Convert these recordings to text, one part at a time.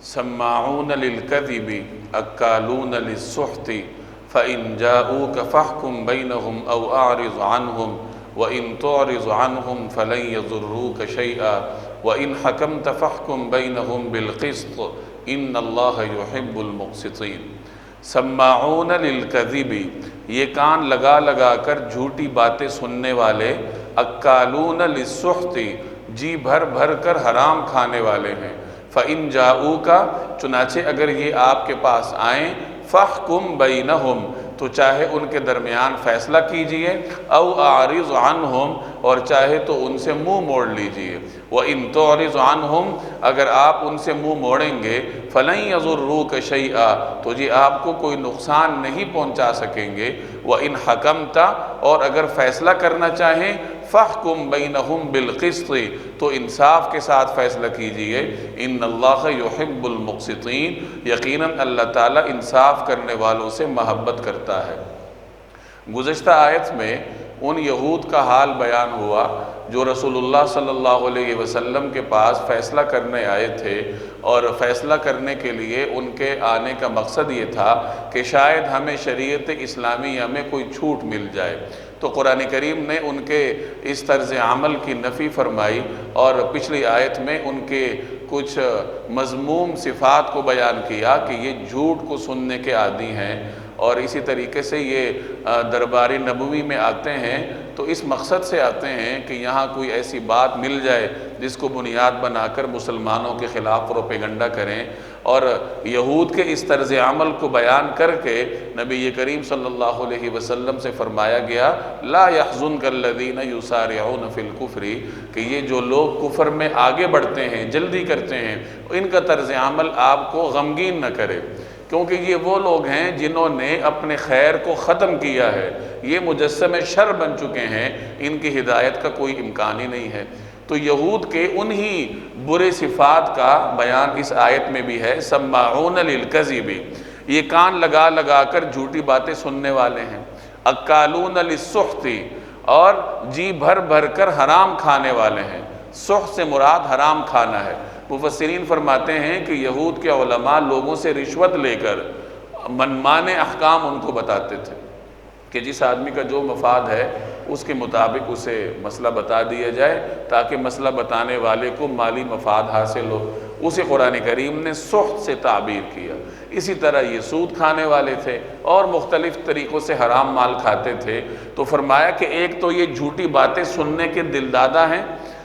سماعون للكذب اکالون للسحت فإن جاءوك فاحكم بينهم أو أعرض عنهم وإن تعرض عنهم فلن يضروك شيئا وإن حكمت فاحكم بينهم بالقسط إن الله يحب المقسطين۔ سماعون للكذب، یہ کان لگا لگا کر جھوٹی باتیں سننے والے، اکالون للسحت، جی بھر بھر کر حرام کھانے والے ہیں۔ فَإِن جَاءُوكَ، چنانچہ اگر یہ آپ کے پاس آئیں، فَاحْكُمْ بَيْنَهُمْ، تو چاہے ان کے درمیان فیصلہ کیجئے، او اعرض عنہم، اور چاہے تو ان سے منہ موڑ لیجئے، وَإِن تُعْرِضْ عَنْهُمْ، اگر آپ ان سے منہ موڑیں گے، فَلَن يَضُرُّوكَ شَيْئًا، تو جی آپ کو کوئی نقصان نہیں پہنچا سکیں گے، وَإِنْ حَكَمْتَ، اور اگر فیصلہ کرنا چاہیں، فَاحْكُمْ بَيْنَهُمْ بِالْقِسْطِ، تو انصاف کے ساتھ فیصلہ کیجئے، إِنَّ اللَّهَ يُحِبُّ الْمُقْسِطِينَ، یقیناً اللہ تعالیٰ انصاف کرنے والوں سے محبت کرتا ہے۔ گزشتہ آیت میں ان یہود کا حال بیان ہوا جو رسول اللہ صلی اللہ علیہ وسلم کے پاس فیصلہ کرنے آئے تھے، اور فیصلہ کرنے کے لیے ان کے آنے کا مقصد یہ تھا کہ شاید ہمیں شریعت اسلامیہ میں کوئی چھوٹ مل جائے۔ تو قرآن کریم نے ان کے اس طرز عمل کی نفی فرمائی، اور پچھلی آیت میں ان کے کچھ مذموم صفات کو بیان کیا کہ یہ جھوٹ کو سننے کے عادی ہیں، اور اسی طریقے سے یہ دربار نبوی میں آتے ہیں تو اس مقصد سے آتے ہیں کہ یہاں کوئی ایسی بات مل جائے جس کو بنیاد بنا کر مسلمانوں کے خلاف پروپیگنڈا کریں، اور یہود کے اس طرز عمل کو بیان کر کے نبی کریم صلی اللہ علیہ وسلم سے فرمایا گیا، لا يحزنك الذين يسارعون في الكفر، کہ یہ جو لوگ کفر میں آگے بڑھتے ہیں، جلدی کرتے ہیں، ان کا طرز عمل آپ کو غمگین نہ کرے، کیونکہ یہ وہ لوگ ہیں جنہوں نے اپنے خیر کو ختم کیا ہے، یہ مجسم شر بن چکے ہیں، ان کی ہدایت کا کوئی امکان ہی نہیں ہے۔ تو یہود کے انہی برے صفات کا بیان اس آیت میں بھی ہے، سماعون للکذب، یہ کان لگا لگا کر جھوٹی باتیں سننے والے ہیں، اکالون للسحت، اور جی بھر بھر کر حرام کھانے والے ہیں۔ سحت سے مراد حرام کھانا ہے۔ مفسرین فرماتے ہیں کہ یہود کے علماء لوگوں سے رشوت لے کر منمانے احکام ان کو بتاتے تھے کہ جس آدمی کا جو مفاد ہے اس کے مطابق اسے مسئلہ بتا دیا جائے تاکہ مسئلہ بتانے والے کو مالی مفاد حاصل ہو۔ اسے قرآن کریم نے سحت سے تعبیر کیا۔ اسی طرح یہ سود کھانے والے تھے اور مختلف طریقوں سے حرام مال کھاتے تھے، تو فرمایا کہ ایک تو یہ جھوٹی باتیں سننے کے دلدادہ ہیں،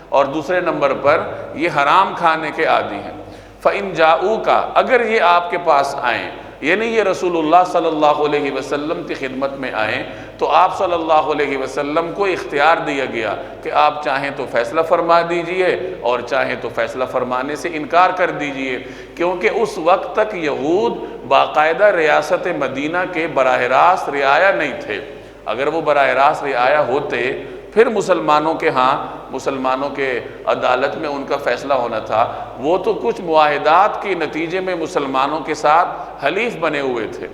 اور دوسرے نمبر پر یہ حرام کھانے کے عادی ہیں۔ فَإِن جَاءُوكَ، اگر یہ آپ کے پاس آئیں، یعنی یہ رسول اللہ صلی اللہ علیہ وسلم کی خدمت میں آئیں، تو آپ صلی اللہ علیہ وسلم کو اختیار دیا گیا کہ آپ چاہیں تو فیصلہ فرما دیجئے اور چاہیں تو فیصلہ فرمانے سے انکار کر دیجئے، کیونکہ اس وقت تک یہود باقاعدہ ریاست مدینہ کے براہ راست رعایا نہیں تھے۔ اگر وہ براہ راست رعایا ہوتے پھر مسلمانوں کے ہاں، مسلمانوں کے عدالت میں ان کا فیصلہ ہونا تھا۔ وہ تو کچھ معاہدات کے نتیجے میں مسلمانوں کے ساتھ حلیف بنے ہوئے تھے،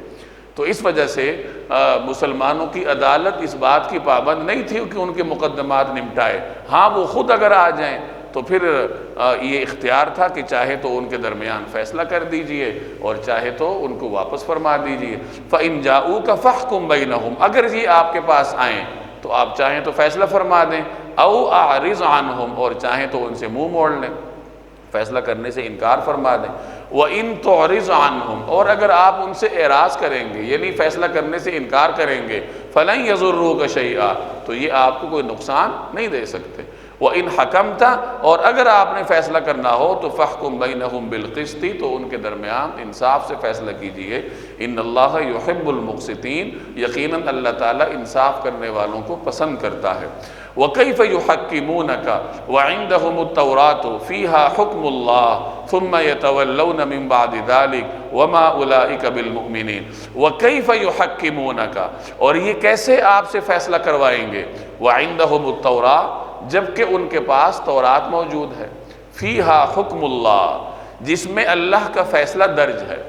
تو اس وجہ سے مسلمانوں کی عدالت اس بات کی پابند نہیں تھی کہ ان کے مقدمات نمٹائے۔ ہاں وہ خود اگر آ جائیں تو پھر یہ اختیار تھا کہ چاہے تو ان کے درمیان فیصلہ کر دیجئے اور چاہے تو ان کو واپس فرما دیجئے۔ فَإِن جَاءُوكَ فَاحْكُمْ بَيْنَهُمْ، اگر یہ آپ کے پاس آئیں تو آپ چاہیں تو فیصلہ فرما دیں، او اعرض عنہم، اور چاہیں تو ان سے منہ موڑ لیں، فیصلہ کرنے سے انکار فرما دیں۔ وَإِن تُعْرِضْ عَنْهُمْ، اور اگر آپ ان سے اعراض کریں گے یعنی فیصلہ کرنے سے انکار کریں گے، فَلَن يَضُرُّوكَ شَيْئًا، تو یہ آپ کو کوئی نقصان نہیں دے سکتے۔ وَإِنْ حَكَمْتَ، اور اگر آپ نے فیصلہ کرنا ہو تو فَاحْكُمْ بَيْنَهُمْ بِالْقِسْطِ، تو ان کے درمیان انصاف سے فیصلہ کیجئے۔ إِنَّ اللَّهَ يُحِبُّ الْمُقْسِطِينَ، یقیناً اللہ تعالیٰ انصاف کرنے والوں کو پسند کرتا ہے۔ وَكَيْفَ يُحَكِّمُونَكَ وَعِنْدَهُمُ التَّوْرَاةُ فِيهَا حُكْمُ اللَّهِ ثُمَّ يَتَوَلَّوْنَ مِن بَعْدِ ذَلِكَ وَمَا أُولَئِكَ بِالْمُؤْمِنِينَ۔ وَكَيْفَ يُحَكِّمُونَكَ، اور یہ کیسے آپ سے فیصلہ کروائیں گے، وَعِنْدَهُمُ التَّوْرَاةُ، جبکہ ان کے پاس تورات موجود ہے، فِيهَا حُكْمُ اللَّهِ، جس میں اللہ کا فیصلہ درج ہے،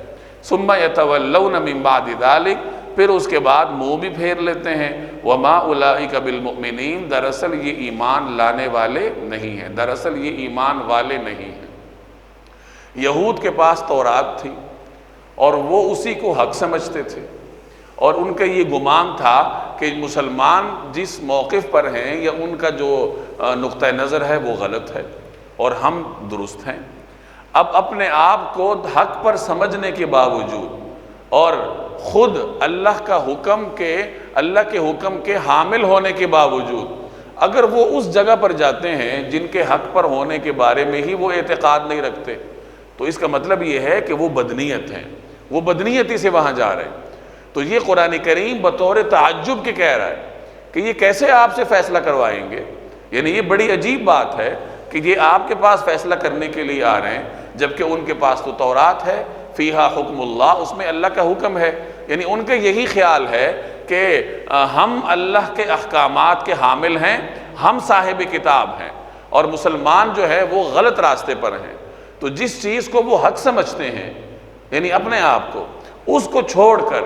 ثُمَّ يَتَوَلَّوْنَ مِن بَعْدِ ذَلِكَ، پھر اس کے بعد منہ بھی پھیر لیتے ہیں، وَمَا أُولَئِكَ بِالْمُؤْمِنِينَ، دراصل یہ ایمان لانے والے نہیں ہیں، دراصل یہ ایمان والے نہیں ہیں۔ یہود کے پاس تورات تھی اور وہ اسی کو حق سمجھتے تھے، اور ان کا یہ گمان تھا کہ مسلمان جس موقف پر ہیں یا ان کا جو نقطہ نظر ہے وہ غلط ہے اور ہم درست ہیں۔ اب اپنے آپ کو حق پر سمجھنے کے باوجود اور خود اللہ کے حکم کے حامل ہونے کے باوجود اگر وہ اس جگہ پر جاتے ہیں جن کے حق پر ہونے کے بارے میں ہی وہ اعتقاد نہیں رکھتے، تو اس کا مطلب یہ ہے کہ وہ بدنیت ہیں، وہ بدنیتی سے وہاں جا رہے ہیں۔ تو یہ قرآن کریم بطور تعجب کے کہہ رہا ہے کہ یہ کیسے آپ سے فیصلہ کروائیں گے، یعنی یہ بڑی عجیب بات ہے کہ یہ آپ کے پاس فیصلہ کرنے کے لیے آ رہے ہیں، جبکہ ان کے پاس تو تورات ہے، فیہا حکم اللہ، اس میں اللہ کا حکم ہے۔ یعنی ان کا یہی خیال ہے کہ ہم اللہ کے احکامات کے حامل ہیں، ہم صاحب کتاب ہیں، اور مسلمان جو ہے وہ غلط راستے پر ہیں۔ تو جس چیز کو وہ حق سمجھتے ہیں، یعنی اپنے آپ کو، اس کو چھوڑ کر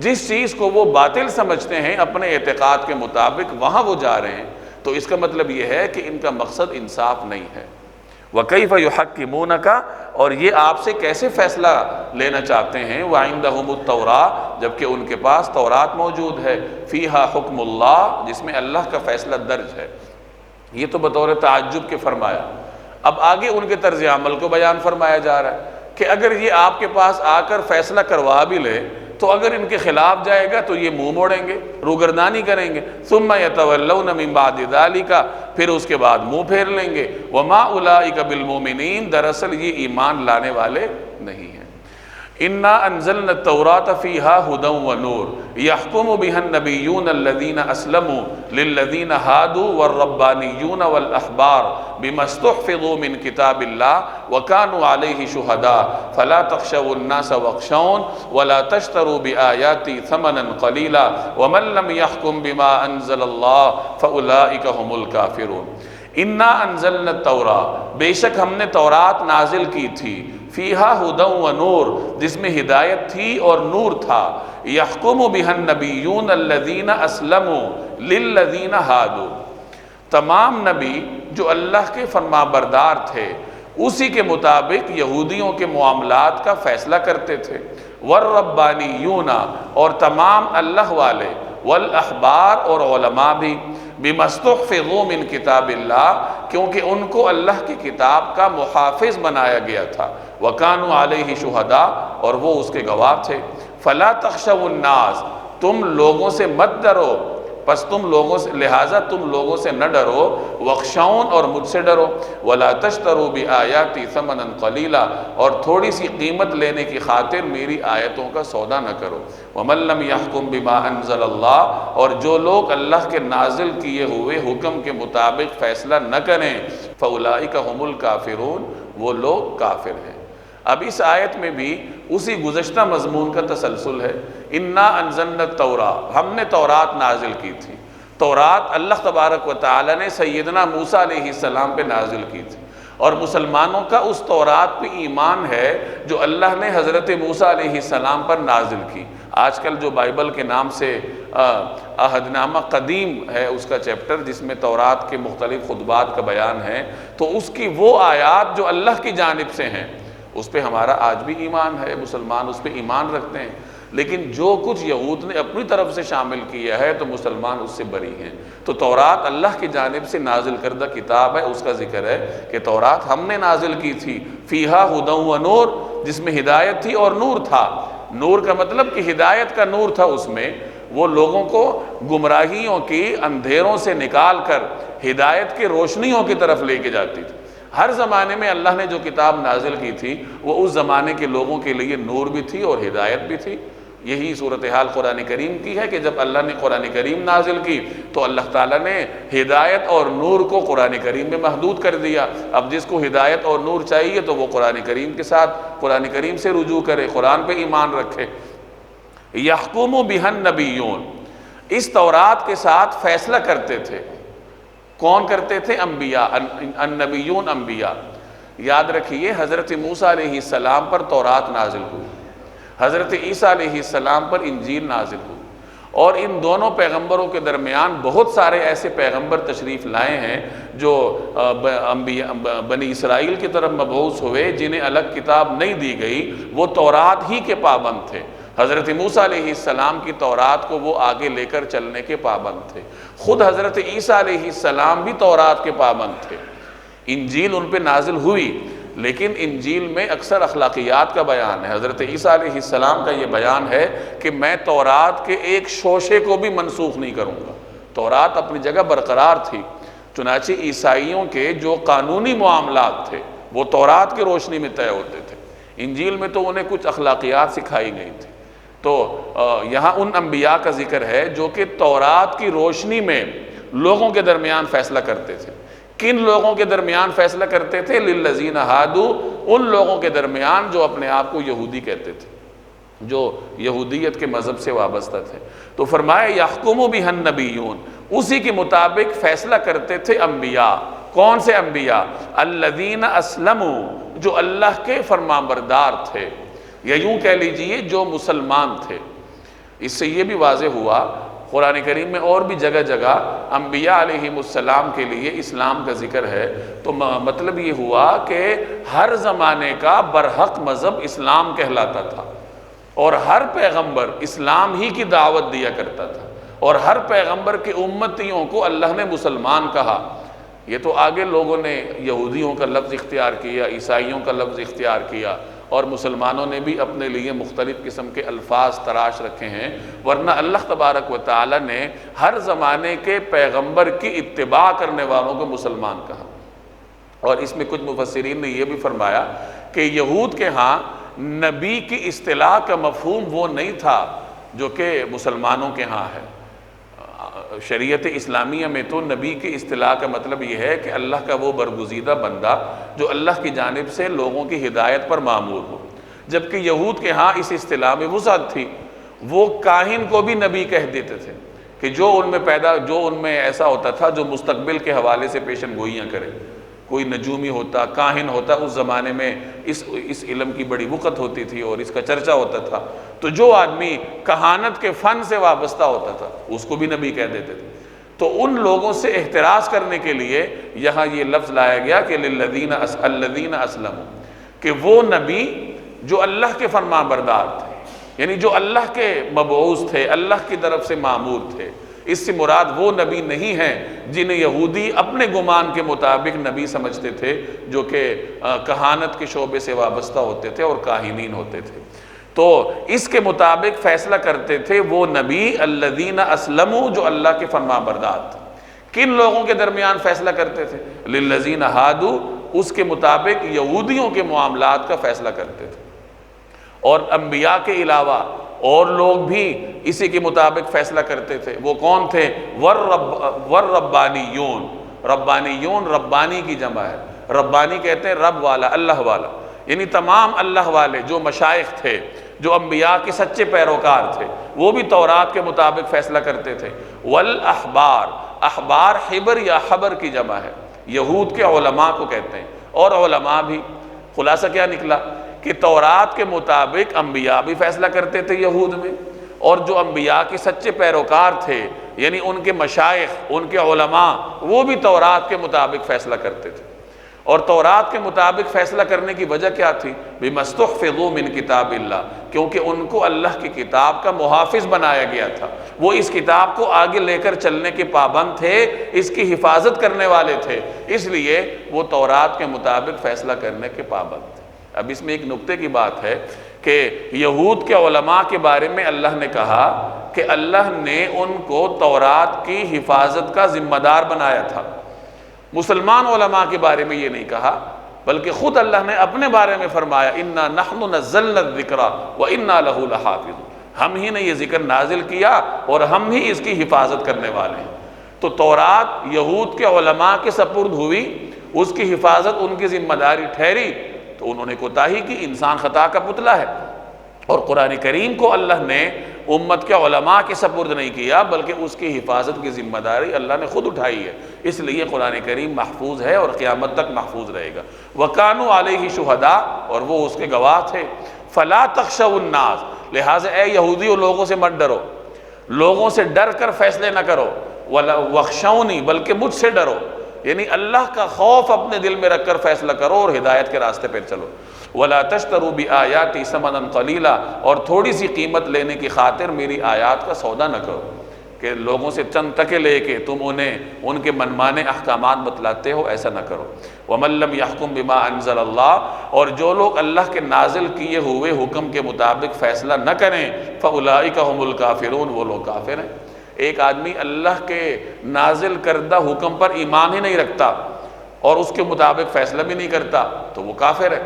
جس چیز کو وہ باطل سمجھتے ہیں اپنے اعتقاد کے مطابق وہاں وہ جا رہے ہیں، تو اس کا مطلب یہ ہے کہ ان کا مقصد انصاف نہیں ہے۔ وَكَيْفَ يُحَكِّمُونَكَ، اور یہ آپ سے کیسے فیصلہ لینا چاہتے ہیں، وَعِندَهُمُ التَّوْرَاةُ، جبکہ ان کے پاس تورات موجود ہے، فیہا حکم اللہ، جس میں اللہ کا فیصلہ درج ہے۔ یہ تو بطور تعجب کے فرمایا۔ اب آگے ان کے طرز عمل کو بیان فرمایا جا رہا ہے کہ اگر یہ آپ کے پاس آ کر فیصلہ کروا بھی لے تو اگر ان کے خلاف جائے گا تو یہ منہ موڑیں گے، روگردانی کریں گے، ثم یتولون من بعد ذلک، پھر اس کے بعد منہ پھیر لیں گے، وما اولئک بالمؤمنین، دراصل یہ ایمان لانے والے نہیں ہیں۔ انا انزلنا التوراۃ فیہا ھدی ونور یحکم بها النبیون الذین اسلموا للذین ھادوا والربانیون والاحبار بما استحفظوا من کتاب اللہ وکانوا علیہ شہداء فلا تخشوا الناس واخشون ولا تشتروا بآیاتی ثمنا قلیلا ومن لم یحکم بما انزل اللہ فاولئک هم الکافرون۔ انا انزلنا التوراۃ، بے شک ہم نے تورات نازل کی تھی، فیہا ھدی ونور، جس میں ہدایت تھی اور نور تھا، یحکم بها النبیون الذین اسلموا للذین ھادوا، تمام نبی جو اللہ کے فرما بردار تھے اسی کے مطابق یہودیوں کے معاملات کا فیصلہ کرتے تھے، والربانیون، اور تمام اللہ والے، والاحبار، اور علماء بھی، بما استحفظوا من کتاب اللہ، کیونکہ ان کو اللہ کی کتاب کا محافظ بنایا گیا تھا، وکانوا علیہ شہداء، اور وہ اس کے گواہ تھے۔ فلا تخشوا الناس، تم لوگوں سے مت ڈرو، پس لہٰذا تم لوگوں سے نہ ڈرو، وخشون، اور مجھ سے ڈرو، ولا تشتروا بآیاتی ثمنا قلیلا، اور تھوڑی سی قیمت لینے کی خاطر میری آیتوں کا سودا نہ کرو، ومن لم یحکم بما انزل اللہ، اور جو لوگ اللہ کے نازل کیے ہوئے حکم کے مطابق فیصلہ نہ کریں، فاولئک هم الکافرون، وہ لوگ کافر ہیں۔ اب اس آیت میں بھی اسی گزشتہ مضمون کا تسلسل ہے۔ انا انزلنا التوراۃ، ہم نے تورات نازل کی تھی۔ تورات اللہ تبارک و تعالی نے سیدنا موسیٰ علیہ السلام پہ نازل کی تھی، اور مسلمانوں کا اس تورات پہ ایمان ہے جو اللہ نے حضرت موسیٰ علیہ السلام پر نازل کی۔ آج کل جو بائبل کے نام سے عہد نامہ قدیم ہے اس کا چیپٹر، جس میں تورات کے مختلف خطبات کا بیان ہے، تو اس کی وہ آیات جو اللہ کی جانب سے ہیں اس پہ ہمارا آج بھی ایمان ہے، مسلمان اس پہ ایمان رکھتے ہیں، لیکن جو کچھ یہود نے اپنی طرف سے شامل کیا ہے تو مسلمان اس سے بری ہیں۔ تو تورات اللہ کی جانب سے نازل کردہ کتاب ہے، اس کا ذکر ہے کہ تورات ہم نے نازل کی تھی، فیہا ھدی ونور، جس میں ہدایت تھی اور نور تھا۔ نور کا مطلب کہ ہدایت کا نور تھا، اس میں وہ لوگوں کو گمراہیوں کی اندھیروں سے نکال کر ہدایت کی روشنیوں کی طرف لے کے جاتی تھی۔ ہر زمانے میں اللہ نے جو کتاب نازل کی تھی وہ اس زمانے کے لوگوں کے لیے نور بھی تھی اور ہدایت بھی تھی۔ یہی صورتحال قرآن کریم کی ہے کہ جب اللہ نے قرآن کریم نازل کی تو اللہ تعالیٰ نے ہدایت اور نور کو قرآن کریم میں محدود کر دیا۔ اب جس کو ہدایت اور نور چاہیے تو وہ قرآن کریم کے ساتھ قرآن کریم سے رجوع کرے، قرآن پہ ایمان رکھے۔ یحکم بها النبیون، اس تورات کے ساتھ فیصلہ کرتے تھے۔ کون کرتے تھے؟ انبیاء، النبیون، انبیاء۔ یاد رکھیے حضرت موسیٰ علیہ السلام پر تورات نازل ہوئی، حضرت عیسیٰ علیہ السلام پر انجیل نازل ہوئی، اور ان دونوں پیغمبروں کے درمیان بہت سارے ایسے پیغمبر تشریف لائے ہیں جو بنی اسرائیل کی طرف مبعوث ہوئے، جنہیں الگ کتاب نہیں دی گئی، وہ تورات ہی کے پابند تھے۔ حضرت موسیٰ علیہ السلام کی تورات کو وہ آگے لے کر چلنے کے پابند تھے۔ خود حضرت عیسیٰ علیہ السلام بھی تورات کے پابند تھے۔ انجیل ان پہ نازل ہوئی، لیکن انجیل میں اکثر اخلاقیات کا بیان ہے۔ حضرت عیسیٰ علیہ السلام کا یہ بیان ہے کہ میں تورات کے ایک شوشے کو بھی منسوخ نہیں کروں گا۔ تورات اپنی جگہ برقرار تھی، چنانچہ عیسائیوں کے جو قانونی معاملات تھے وہ تورات کی روشنی میں طے ہوتے تھے۔ انجیل میں تو انہیں کچھ اخلاقیات سکھائی گئی تھی۔ تو یہاں ان انبیاء کا ذکر ہے جو کہ تورات کی روشنی میں لوگوں کے درمیان فیصلہ کرتے تھے۔ کن لوگوں کے درمیان فیصلہ کرتے تھے؟ للذین ہادو، ان لوگوں کے درمیان جو اپنے آپ کو یہودی کہتے تھے، جو یہودیت کے مذہب سے وابستہ تھے۔ تو فرمایا یحکم بہ النبیون، اسی کے مطابق فیصلہ کرتے تھے انبیاء۔ کون سے انبیاء؟ الذین اسلموا، جو اللہ کے فرمانبردار تھے، یا یوں کہہ لیجئے جو مسلمان تھے۔ اس سے یہ بھی واضح ہوا، قرآن کریم میں اور بھی جگہ جگہ انبیاء علیہ السلام کے لیے اسلام کا ذکر ہے، تو مطلب یہ ہوا کہ ہر زمانے کا برحق مذہب اسلام کہلاتا تھا، اور ہر پیغمبر اسلام ہی کی دعوت دیا کرتا تھا، اور ہر پیغمبر کے امتیوں کو اللہ نے مسلمان کہا۔ یہ تو آگے لوگوں نے یہودیوں کا لفظ اختیار کیا، عیسائیوں کا لفظ اختیار کیا، اور مسلمانوں نے بھی اپنے لیے مختلف قسم کے الفاظ تراش رکھے ہیں، ورنہ اللہ تبارک و تعالی نے ہر زمانے کے پیغمبر کی اتباع کرنے والوں کو مسلمان کہا۔ اور اس میں کچھ مفسرین نے یہ بھی فرمایا کہ یہود کے ہاں نبی کی اصطلاح کا مفہوم وہ نہیں تھا جو کہ مسلمانوں کے ہاں ہے۔ شریعت اسلامیہ میں تو نبی کی اصطلاح کا مطلب یہ ہے کہ اللہ کا وہ برگزیدہ بندہ جو اللہ کی جانب سے لوگوں کی ہدایت پر مامور ہو، جبکہ یہود کے ہاں اس اصطلاح میں وسعت تھی۔ وہ کاہن کو بھی نبی کہہ دیتے تھے کہ جو ان میں ایسا ہوتا تھا جو مستقبل کے حوالے سے پیشن گوئیاں کرے۔ کوئی نجومی ہوتا، کاہن ہوتا، اس زمانے میں اس علم کی بڑی وقت ہوتی تھی اور اس کا چرچا ہوتا تھا، تو جو آدمی کہانت کے فن سے وابستہ ہوتا تھا اس کو بھی نبی کہہ دیتے تھے۔ تو ان لوگوں سے احتراز کرنے کے لیے یہاں یہ لفظ لایا گیا کہ الذین اسلموا، کہ وہ نبی جو اللہ کے فرمان بردار تھے، یعنی جو اللہ کے مبعوث تھے، اللہ کی طرف سے مامور تھے۔ اس سے مراد وہ نبی نہیں ہیں جنہیں یہودی اپنے گمان کے مطابق نبی سمجھتے تھے، جو کہ کہانت کے شعبے سے وابستہ ہوتے تھے اور کاہنین ہوتے تھے۔ تو اس کے مطابق فیصلہ کرتے تھے وہ نبی الذین اسلموا، جو اللہ کے فرمان بردار تھے۔ کن لوگوں کے درمیان فیصلہ کرتے تھے؟ للذین ہادو، اس کے مطابق یہودیوں کے معاملات کا فیصلہ کرتے تھے۔ اور انبیاء کے علاوہ اور لوگ بھی اسی کے مطابق فیصلہ کرتے تھے۔ وہ کون تھے؟ والربانیون، ربانیون ربانی کی جمع ہے۔ ربانی کہتے ہیں رب والا، اللہ والا، یعنی تمام اللہ والے جو مشائخ تھے، جو انبیاء کے سچے پیروکار تھے، وہ بھی تورات کے مطابق فیصلہ کرتے تھے۔ والاحبار، احبار حبر یا حبر کی جمع ہے، یہود کے علماء کو کہتے ہیں، اور علماء بھی۔ خلاصہ کیا نکلا کہ تورات کے مطابق انبیاء بھی فیصلہ کرتے تھے یہود میں، اور جو انبیاء کے سچے پیروکار تھے یعنی ان کے مشائخ، ان کے علماء، وہ بھی تورات کے مطابق فیصلہ کرتے تھے۔ اور تورات کے مطابق فیصلہ کرنے کی وجہ کیا تھی؟ بِمَا اسْتُحْفِظُوا مِن کتاب اللہ، کیونکہ ان کو اللہ کی کتاب کا محافظ بنایا گیا تھا۔ وہ اس کتاب کو آگے لے کر چلنے کے پابند تھے، اس کی حفاظت کرنے والے تھے، اس لیے وہ تورات کے مطابق فیصلہ کرنے کے پابند تھے۔ اب اس میں ایک نقطے کی بات ہے کہ یہود کے علماء کے بارے میں اللہ نے کہا کہ اللہ نے ان کو تورات کی حفاظت کا ذمہ دار بنایا تھا۔ مسلمان علماء کے بارے میں یہ نہیں کہا، بلکہ خود اللہ نے اپنے بارے میں فرمایا اِنَّا نَحْنُ نَزَّلْنَا الذِّكْرَ وَإِنَّا لَهُ لَحَافِظُونَ، ہم ہی نے یہ ذکر نازل کیا اور ہم ہی اس کی حفاظت کرنے والے ہیں۔ تو تورات یہود کے علماء کے سپرد ہوئی، اس کی حفاظت ان کی ذمہ داری ٹھہری، تو انہوں نے کوتاہی کی۔ انسان خطا کا پتلا ہے، اور قرآن کریم کو اللہ نے امت کے علماء کے سپرد نہیں کیا، بلکہ اس کی حفاظت کی ذمہ داری اللہ نے خود اٹھائی ہے۔ اس لیے قرآن کریم محفوظ ہے اور قیامت تک محفوظ رہے گا۔ وَكَانُوا عَلَيْهِ شُهَدَاءَ، اور وہ اس کے گواہ تھے۔ فَلَا تَخْشَوُا النَّاسَ، لہٰذا اے یہودیوں لوگوں سے مت ڈرو۔ لوگوں سے ڈر کر فیصلے نہ کرو، وَخْشَوْنِی، بلکہ مجھ سے ڈرو، یعنی اللہ کا خوف اپنے دل میں رکھ کر فیصلہ کرو اور ہدایت کے راستے پہ چلو۔ وَلَا تَشْتَرُوا بِآيَاتِي ثَمَنًا قَلِيلًا، اور تھوڑی سی قیمت لینے کی خاطر میری آیات کا سودا نہ کرو، کہ لوگوں سے چند ٹکے لے کے تم انہیں ان کے منمانے احکامات بتلاتے ہو، ایسا نہ کرو۔ وَمَن لَّمْ يَحْكُم بِمَا أَنزَلَ اللَّهُ، اور جو لوگ اللہ کے نازل کیے ہوئے حکم کے مطابق فیصلہ نہ کریں، فَأُولَٰئِكَ هُمُ الْكَافِرُونَ، وہ لوگ کافر ہیں۔ ایک آدمی اللہ کے نازل کردہ حکم پر ایمان ہی نہیں رکھتا اور اس کے مطابق فیصلہ بھی نہیں کرتا تو وہ کافر ہے۔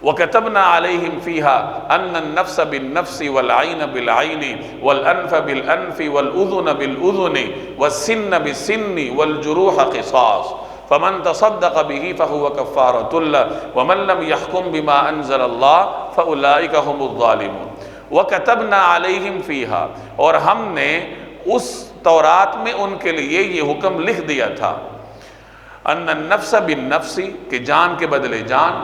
وَكَتَبْنَا عَلَيْهِمْ فِيهَا أَنَّ النَّفْسَ بِالنَّفْسِ وَالْعَيْنَ بِالْعَيْنِ وَالْأَنْفَ بِالْأَنْفِ وَالْأُذُنَ بِالْأُذُنِ وَالسِّنَّ بِالسِّنِّ وَالْجُرُوحَ قِصَاصٌ فَمَن تَصَدَّقَ بِهِ فَهُوَ كَفَّارَةٌ لَّهُ وَمَن لَّمْ يَحْكُم بِمَا أَنزَلَ اللَّهُ فَأُولَٰئِكَ هُمُ الظَّالِمُونَ۔ وَكَتَبْنَا عَلَيْهِمْ فِيهَا، اور ہم نے اس تورات میں ان کے لیے یہ حکم لکھ دیا تھا، ان النفس بالنفس، کہ جان کے بدلے جان،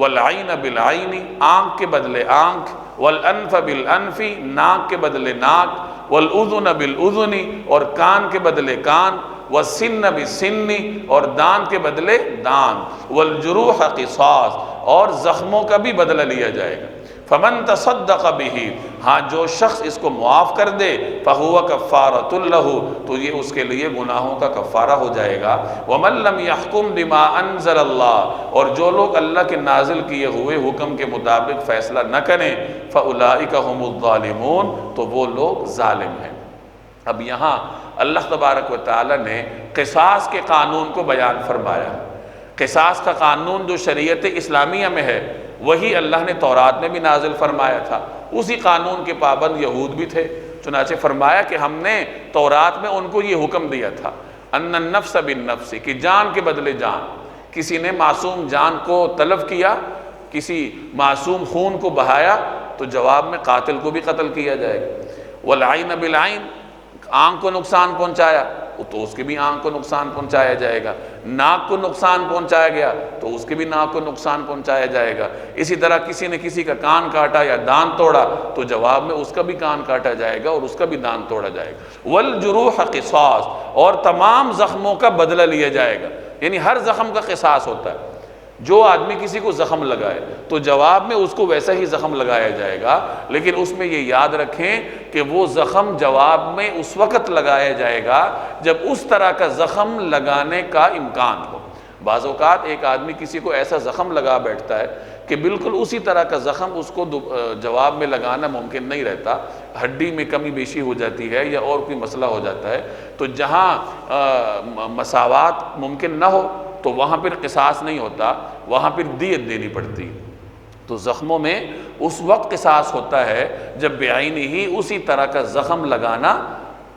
والعین بالعین، آنکھ کے بدلے آنکھ، والانف بالانف، ناک کے بدلے ناک، والاذن بالاذن، اور کان کے بدلے کان، والسن بالسن، اور دان کے بدلے دان، والجروح قصاص، اور زخموں کا بھی بدلہ لیا جائے گا۔ فمن تصدق به، ہاں جو شخص اس کو معاف کر دے، فہو کفارۃ لہ، تو یہ اس کے لیے گناہوں کا کفارہ ہو جائے گا۔ ومن لم یحکم بما انزل اللہ، اور جو لوگ اللہ کے نازل کیے ہوئے حکم کے مطابق فیصلہ نہ کریں، فاولئک هم الظالمون، تو وہ لوگ ظالم ہیں۔ اب یہاں اللہ تبارک و تعالی نے قصاص کے قانون کو بیان فرمایا۔ قصاص کا قانون جو شریعت اسلامیہ میں ہے وہی اللہ نے تورات میں بھی نازل فرمایا تھا، اسی قانون کے پابند یہود بھی تھے، چنانچہ فرمایا کہ ہم نے تورات میں ان کو یہ حکم دیا تھا، ان النفس بالنفس، کہ جان کے بدلے جان، کسی نے معصوم جان کو تلف کیا، کسی معصوم خون کو بہایا تو جواب میں قاتل کو بھی قتل کیا جائے گا۔ والعین بالعین، آنکھ کو نقصان پہنچایا تو اس کے بھی آنکھ کو نقصان پہنچایا جائے گا، ناک کو نقصان پہنچایا گیا تو اس کے بھی ناک کو نقصان پہنچایا جائے گا، اسی طرح کسی نے کسی کا کان کاٹا یا دان توڑا تو جواب میں اس کا بھی کان کاٹا جائے گا اور اس کا بھی دان توڑا جائے گا۔ والجروح قصاص، اور تمام زخموں کا بدلہ لیا جائے گا، یعنی ہر زخم کا قصاص ہوتا ہے۔ جو آدمی کسی کو زخم لگائے تو جواب میں اس کو ویسا ہی زخم لگایا جائے گا، لیکن اس میں یہ یاد رکھیں کہ وہ زخم جواب میں اس وقت لگایا جائے گا جب اس طرح کا زخم لگانے کا امکان ہو۔ بعض اوقات ایک آدمی کسی کو ایسا زخم لگا بیٹھتا ہے کہ بالکل اسی طرح کا زخم اس کو جواب میں لگانا ممکن نہیں رہتا، ہڈی میں کمی بیشی ہو جاتی ہے یا اور کوئی مسئلہ ہو جاتا ہے، تو جہاں مساوات ممکن نہ ہو تو وہاں پھر قصاص نہیں ہوتا، وہاں پھر دیت دینی پڑتی۔ تو زخموں میں اس وقت قصاص ہوتا ہے جب بعینہ ہی اسی طرح کا زخم لگانا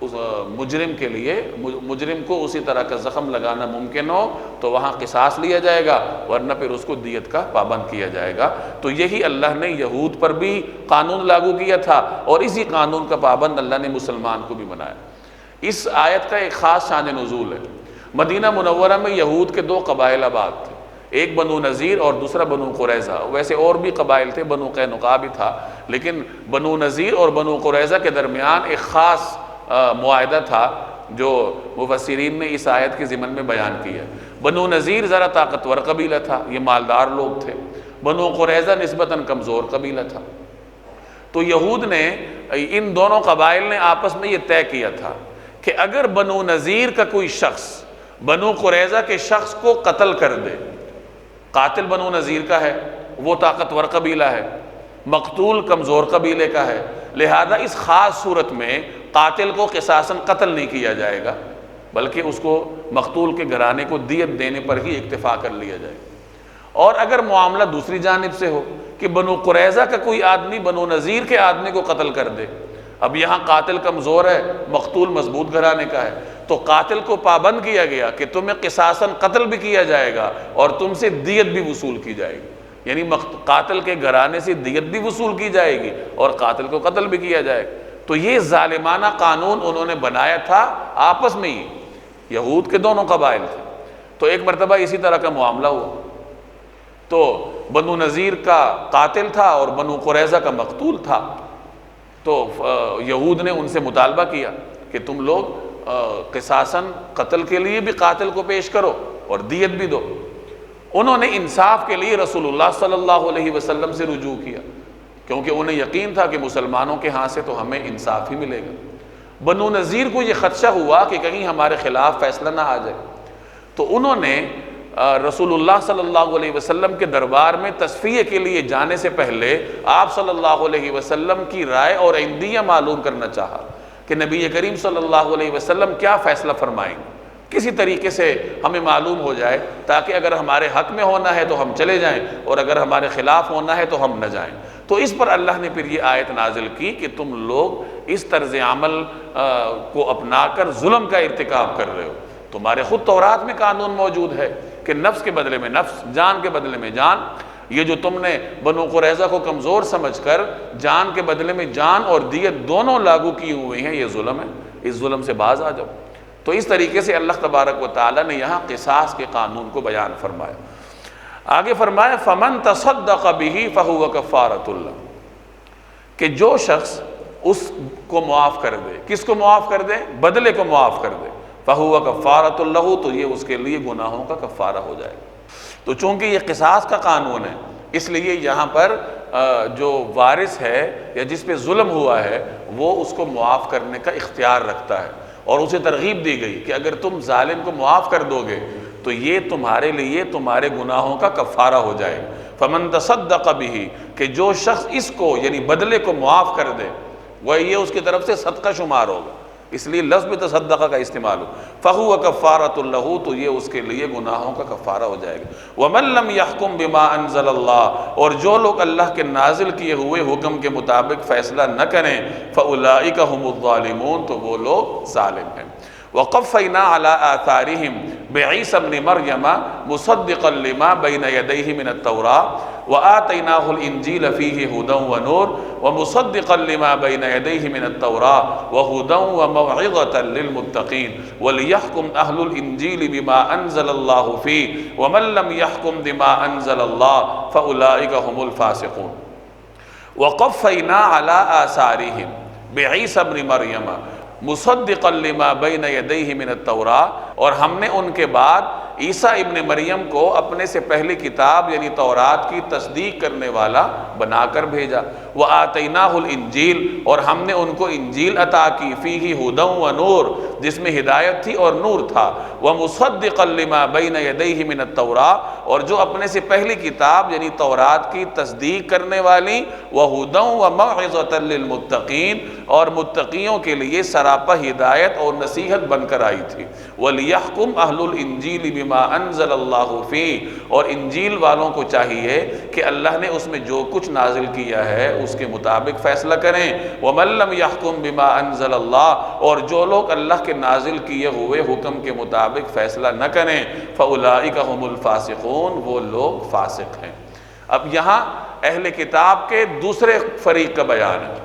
اس مجرم کے لیے، مجرم کو اسی طرح کا زخم لگانا ممکن ہو تو وہاں قصاص لیا جائے گا، ورنہ پھر اس کو دیت کا پابند کیا جائے گا۔ تو یہی اللہ نے یہود پر بھی قانون لاگو کیا تھا اور اسی قانون کا پابند اللہ نے مسلمان کو بھی بنایا۔ اس آیت کا ایک خاص شان نزول ہے۔ مدینہ منورہ میں یہود کے دو قبائل آباد تھے، ایک بنو نذیر اور دوسرا بنو قریظہ، ویسے اور بھی قبائل تھے، بنو قینقاع بھی تھا، لیکن بنو نذیر اور بنو قریظہ کے درمیان ایک خاص معاہدہ تھا جو مفسرین نے اس آیت کے ضمن میں بیان کیا۔ بنو نذیر ذرا طاقتور قبیلہ تھا، یہ مالدار لوگ تھے، بنو قریظہ نسبتاً کمزور قبیلہ تھا۔ تو یہود نے، ان دونوں قبائل نے آپس میں یہ طے کیا تھا کہ اگر بنو نذیر کا کوئی شخص بنو قریظہ کے شخص کو قتل کر دے، قاتل بنو نذیر کا ہے، وہ طاقتور قبیلہ ہے، مقتول کمزور قبیلے کا ہے، لہذا اس خاص صورت میں قاتل کو قصاصاً قتل نہیں کیا جائے گا، بلکہ اس کو مقتول کے گھرانے کو دیت دینے پر ہی اکتفا کر لیا جائے گا۔ اور اگر معاملہ دوسری جانب سے ہو کہ بنو قریظہ کا کوئی آدمی بنو نذیر کے آدمی کو قتل کر دے، اب یہاں قاتل کمزور ہے، مقتول مضبوط گھرانے کا ہے، تو قاتل کو پابند کیا گیا کہ تمہیں قصاصاً قتل بھی کیا جائے گا اور تم سے دیت بھی وصول کی جائے گی، یعنی قاتل کے گھرانے سے دیت بھی وصول کی جائے گی اور قاتل کو قتل بھی کیا جائے گا۔ تو یہ ظالمانہ قانون انہوں نے بنایا تھا آپس میں ہی، یہود کے دونوں قبائل تھے۔ تو ایک مرتبہ اسی طرح کا معاملہ ہوا، تو بنو نذیر کا قاتل تھا اور بنو قریظہ کا مقتول تھا، تو یہود نے ان سے مطالبہ کیا کہ تم لوگ قصاصاً قتل کے لیے بھی قاتل کو پیش کرو اور دیت بھی دو۔ انہوں نے انصاف کے لیے رسول اللہ صلی اللہ علیہ وسلم سے رجوع کیا، کیونکہ انہیں یقین تھا کہ مسلمانوں کے ہاں سے تو ہمیں انصاف ہی ملے گا۔ بنو نذیر کو یہ خدشہ ہوا کہ کہیں ہمارے خلاف فیصلہ نہ آ جائے، تو انہوں نے رسول اللہ صلی اللہ علیہ وسلم کے دربار میں تصفیہ کے لیے جانے سے پہلے آپ صلی اللہ علیہ وسلم کی رائے اور عندیہ معلوم کرنا چاہا کہ نبی کریم صلی اللہ علیہ وسلم کیا فیصلہ فرمائیں گے، کسی طریقے سے ہمیں معلوم ہو جائے تاکہ اگر ہمارے حق میں ہونا ہے تو ہم چلے جائیں اور اگر ہمارے خلاف ہونا ہے تو ہم نہ جائیں۔ تو اس پر اللہ نے پھر یہ آیت نازل کی کہ تم لوگ اس طرز عمل کو اپنا کر ظلم کا ارتکاب کر رہے ہو۔ تمہارے خود تورات میں قانون موجود ہے کہ نفس کے بدلے میں نفس، جان کے بدلے میں جان۔ یہ جو تم نے بنو قریظہ کو کمزور سمجھ کر جان کے بدلے میں جان اور دیت دونوں لاگو کی ہوئی ہیں، یہ ظلم ہے، اس ظلم سے باز آ جاؤ۔ تو اس طریقے سے اللہ تبارک و تعالیٰ نے یہاں قصاص کے قانون کو بیان فرمایا۔ آگے فرمایا فَمَن تَصَدَّقَ بِهِ فَهُوَ كَفَّارَةٌ لَهُ، کہ جو شخص اس کو معاف کر دے، کس کو معاف کر دے؟ بدلے کو معاف کر دے، فَهُوَ كَفَّارَةٌ لَهُ، تو یہ اس کے لیے گناہوں کا کفارہ ہو جائے گا۔ تو چونکہ یہ قصاص کا قانون ہے، اس لیے یہاں پر جو وارث ہے یا جس پہ ظلم ہوا ہے وہ اس کو معاف کرنے کا اختیار رکھتا ہے، اور اسے ترغیب دی گئی کہ اگر تم ظالم کو معاف کر دو گے تو یہ تمہارے لیے تمہارے گناہوں کا کفارہ ہو جائے گا۔ فَمَن تَصَدَّقَ بِهِ، کہ جو شخص اس کو یعنی بدلے کو معاف کر دے وہ یہ اس کی طرف سے صدقہ شمار ہوگا، اس لیے لفظ میں تصدقہ کا استعمال ہو، فَهُوَ كَفَّارَةٌ لَهُ، تو یہ اس کے لیے گناہوں کا کفارہ ہو جائے گا۔ وَمَن لَّمْ يَحْكُم بِمَا أَنزَلَ اللَّهُ، اور جو لوگ اللہ کے نازل کیے ہوئے حکم کے مطابق فیصلہ نہ کریں، فَأُولَٰئِكَ هُمُ الظَّالِمُونَ، تو وہ لوگ ظالم ہیں۔ وَقَفَّيْنَا عَلَىٰ آثَارِهِمْ بِعِيسَى ابْنِ مَرْيَمَ مُصَدِّقًا لِمَا بَيْنَ يَدَيْهِ مِنَ التَّوْرَاةِ وَآتَيْنَاهُ الْإِنْجِيلَ فِيهِ هُدًى وَنُورٌ وَمُصَدِّقًا لِمَا بَيْنَ يَدَيْهِ مِنَ التَّوْرَاةِ وَهُدًى وَمَوْعِظَةً لِّلْمُتَّقِينَ وَلِيَحْكُمْ أَهْلُ الْإِنْجِيلِ بِمَا أَنزَلَ اللَّهُ فِيهِ وَمَن لَّمْ يَحْكُم بِمَا أَنزَلَ اللَّهُ فَأُولَٰئِكَ هُمُ الْفَاسِقُونَ۔ وَقَفَّيْنَا عَلَىٰ آثَارِهِمْ بِعِيسَى ابْنِ مَرْيَمَ مصدقا لما بین یدیہ من التوراۃ، اور ہم نے ان کے بعد عیسیٰ ابن مریم کو اپنے سے پہلی کتاب یعنی تورات کی تصدیق کرنے والا بنا کر بھیجا۔ وآتیناہ الانجیل، اور ہم نے ان کو انجیل عطا کی، فیہ ھدی ونور، جس میں ہدایت تھی اور نور تھا۔ ومصدقا لما بین یدیہ من التوراۃ، اور جو اپنے سے پہلی کتاب یعنی تورات کی تصدیق کرنے والی، وہدی وموعظۃ للمتقین، اور متقیوں کے لیے سراپا ہدایت اور نصیحت بن کر آئی تھی۔ وَلِيَحْكُمْ أَهْلُ الْإِنْجِيلِ بِمَا أَنزَلَ اللَّهُ فِيهِ، اور انجیل والوں کو چاہیے کہ اللہ نے اس میں جو کچھ نازل کیا ہے اس کے مطابق فیصلہ کریں۔ وَمَن لَّمْ يَحْكُم بِمَا أَنزَلَ اللَّهُ، اور جو لوگ اللہ کے نازل کیے ہوئے حکم کے مطابق فیصلہ نہ کریں، فَأُولَٰئِكَ هُمُ الْفَاسِقُونَ، وہ لوگ فاسق ہیں۔ اب یہاں اہل کتاب کے دوسرے فریق کا بیان ہے،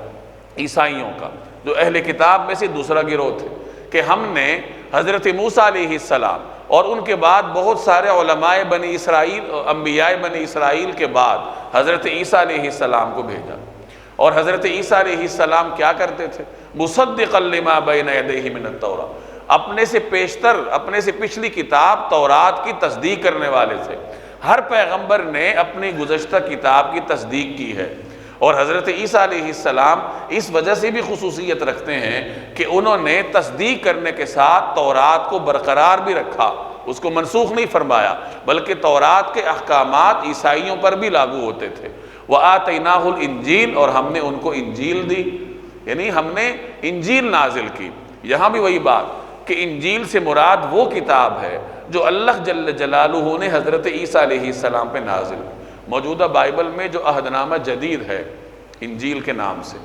عیسائیوں کا، جو اہل کتاب میں سے دوسرا گروہ تھے، کہ ہم نے حضرت موسیٰ علیہ السلام اور ان کے بعد بہت سارے علماء بنی اسرائیل، انبیاء بنی اسرائیل کے بعد حضرت عیسیٰ علیہ السلام کو بھیجا، اور حضرت عیسیٰ علیہ السلام کیا کرتے تھے؟ مصدقا لما بین یدیہ من التوراۃ، اپنے سے پیشتر، اپنے سے پچھلی کتاب تورات کی تصدیق کرنے والے تھے۔ ہر پیغمبر نے اپنی گزشتہ کتاب کی تصدیق کی ہے، اور حضرت عیسیٰ علیہ السلام اس وجہ سے بھی خصوصیت رکھتے ہیں کہ انہوں نے تصدیق کرنے کے ساتھ تورات کو برقرار بھی رکھا، اس کو منسوخ نہیں فرمایا، بلکہ تورات کے احکامات عیسائیوں پر بھی لاگو ہوتے تھے۔ وَآتَيْنَاهُ الْإِنْجِيلَ، اور ہم نے ان کو انجیل دی، یعنی ہم نے انجیل نازل کی۔ یہاں بھی وہی بات کہ انجیل سے مراد وہ کتاب ہے جو اللہ جل جلالہ نے حضرت عیسیٰ علیہ السلام پہ نازل کی۔ موجودہ بائبل میں جو عہد نامہ جدید ہے انجیل کے نام سے،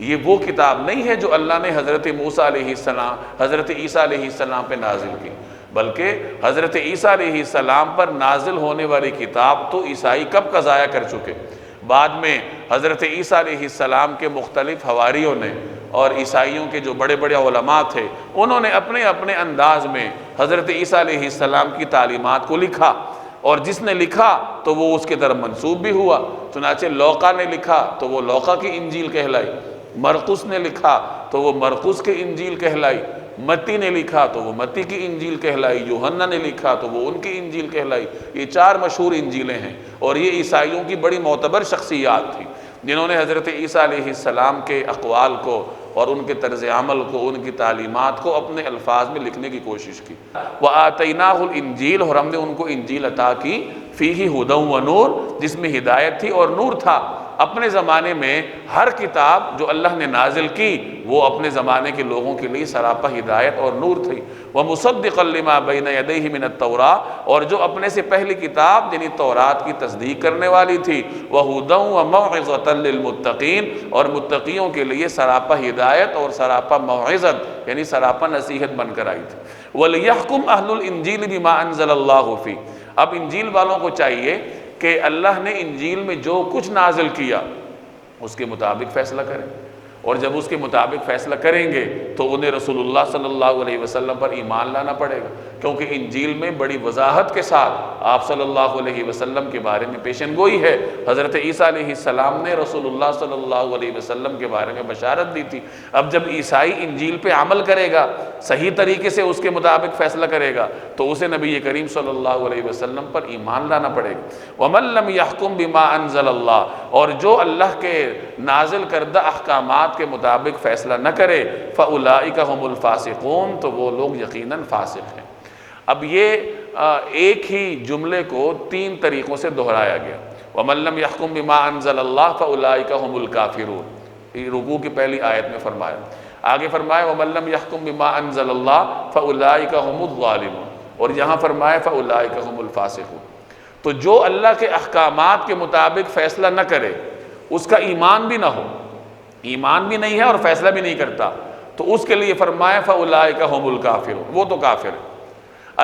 یہ وہ کتاب نہیں ہے جو اللہ نے حضرت موسیٰ علیہ السلام، حضرت عیسیٰ علیہ السلام پہ نازل کی، بلکہ حضرت عیسیٰ علیہ السلام پر نازل ہونے والی کتاب تو عیسائی کب کا ضائع کر چکے۔ بعد میں حضرت عیسیٰ علیہ السلام کے مختلف حواریوں نے اور عیسائیوں کے جو بڑے بڑے علماء تھے، انہوں نے اپنے اپنے انداز میں حضرت عیسیٰ علیہ السلام کی تعلیمات کو لکھا، اور جس نے لکھا تو وہ اس کی طرف منسوب بھی ہوا۔ چنانچہ لوقا نے لکھا تو وہ لوقا کی انجیل کہلائی، مرقس نے لکھا تو وہ مرقس کی انجیل کہلائی، متی نے لکھا تو وہ متی کی انجیل کہلائی، یوحنا نے لکھا تو وہ ان کی انجیل کہلائی۔ یہ 4 مشہور انجیلیں ہیں، اور یہ عیسائیوں کی بڑی معتبر شخصیات تھیں جنہوں نے حضرت عیسیٰ علیہ السلام کے اقوال کو اور ان کے طرز عمل کو، ان کی تعلیمات کو اپنے الفاظ میں لکھنے کی کوشش کی۔ وَآتَيْنَاهُ الْإِنْجِيلَ، اور ہم نے ان کو انجیل عطا کی، فِيهِ هُدًى وَنُورٌ، جس میں ہدایت تھی اور نور تھا۔ اپنے زمانے میں ہر کتاب جو اللہ نے نازل کی وہ اپنے زمانے کے لوگوں کے لیے سراپا ہدایت اور نور تھی۔ وَمُصَدِّقًا لِمَا بَيْنَ يَدَيْهِ مِنَ التَّوْرَاةِ، اور جو اپنے سے پہلی کتاب یعنی تورات کی تصدیق کرنے والی تھی۔ وَهُدًى وَمَوْعِظَةً لِلْمُتَّقِينَ، اور متقیوں کے لیے سراپا ہدایت اور سراپا موعظت یعنی سراپا نصیحت بن کر آئی تھی۔ وَلِيَحْكُمْ أَهْلُ الْإِنْجِيلِ بِمَا أَنزَلَ اللَّهُ فِيهِ، اب انجیل والوں کو چاہیے کہ اللہ نے انجیل میں جو کچھ نازل کیا اس کے مطابق فیصلہ کریں، اور جب اس کے مطابق فیصلہ کریں گے تو انہیں رسول اللہ صلی اللہ علیہ وسلم پر ایمان لانا پڑے گا، کیونکہ انجیل میں بڑی وضاحت کے ساتھ آپ صلی اللہ علیہ وسلم کے بارے میں پیشن گوئی ہے۔ حضرت عیسیٰ علیہ السلام نے رسول اللہ صلی اللہ علیہ وسلم کے بارے میں بشارت دی تھی۔ اب جب عیسائی انجیل پہ عمل کرے گا، صحیح طریقے سے اس کے مطابق فیصلہ کرے گا، تو اسے نبی کریم صلی اللہ علیہ وسلم پر ایمان لانا پڑے گا۔ وَمَن لَّمْ يَحْكُم بِمَا أَنزَلَ اللَّهُ، اور جو اللہ کے نازل کردہ احکامات کے مطابق فیصلہ نہ کرے، فَأُولَٰئِكَ هُمُ الْفَاسِقُونَ، تو وہ لوگ یقیناً فاسق ہیں۔ اب یہ ایک ہی جملے کو 3 طریقوں سے دہرایا گیا۔ وَمَن لَّمْ يَحْكُم بِمَا أَنزَلَ اللَّهُ فَأُولَٰئِكَ هُمُ الْكَافِرُونَ، رکوع کی پہلی آیت میں فرمایا۔ آگے فرمایا وَمَن لَّمْ يَحْكُم بِمَا أَنزَلَ اللَّهُ فَأُولَٰئِكَ هُمُ الظَّالِمُونَ، اور یہاں فرمایا فَأُولَٰئِكَ هُمُ الْفَاسِقُونَ۔ تو جو اللہ کے احکامات کے مطابق فیصلہ نہ کرے، اس کا ایمان بھی نہ ہو، ایمان بھی نہیں ہے اور فیصلہ بھی نہیں کرتا، تو اس کے لیے فرمایا فَأُولَٰئِكَ هُمُ الْكَافِرُونَ، وہ تو کافر ہے۔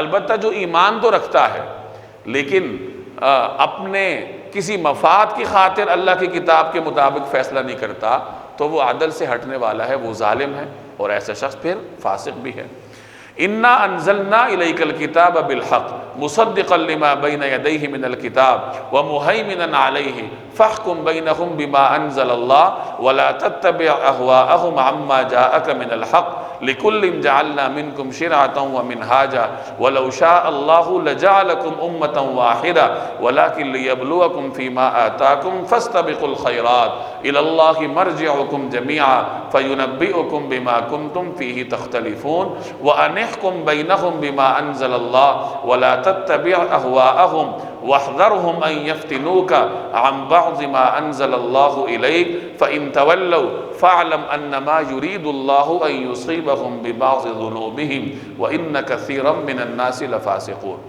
البتہ جو ایمان تو رکھتا ہے لیکن اپنے کسی مفاد کی خاطر اللہ کی کتاب کے مطابق فیصلہ نہیں کرتا، تو وہ عدل سے ہٹنے والا ہے، وہ ظالم ہے، اور ایسا شخص پھر فاسق بھی ہے۔ اِنَّا أَنزَلْنَا إِلَيْكَ الْكِتَابَ بِالْحَقِّ مُصَدِّقًا لِمَا بَيْنَ يَدَيْهِ مِنَ الْكِتَابِ وَمُهَيْمِنًا عَلَيْهِ فَاحْكُم بَيْنَهُم بِمَا أَنزَلَ اللَّهُ وَلَا تَتَّبِعْ أَهْوَاءَهُمْ عَمَّا جَاءَكَ مِنَ الْحَقِّ لِكُلٍّ جَعَلْنَا مِنكُمْ شِرْعَةً وَمِنْهَاجًا وَلَوْ شَاءَ اللَّهُ لَجَعَلَكُمْ أُمَّةً وَاحِدَةً وَلَكِنْ لِيَبْلُوَكُمْ فِيمَا آتَاكُمْ فَاسْتَبِقُوا الْخَيْرَاتِ إِلَى اللَّهِ مَرْجِعُكُمْ جَمِيعًا فَيُنَبِّئُكُم بِمَا كُنتُمْ فِيهِ تَخْتَلِفُونَ وَأَنِ بينهم بما أنزل الله ولا تتبع أهواءهم واحذرهم أن يفتنوك عن بعض ما أنزل الله إليك فإن تولوا فاعلم أنما يريد الله أن يصيبهم ببعض ذنوبهم وإن كثيرا من الناس لفاسقون۔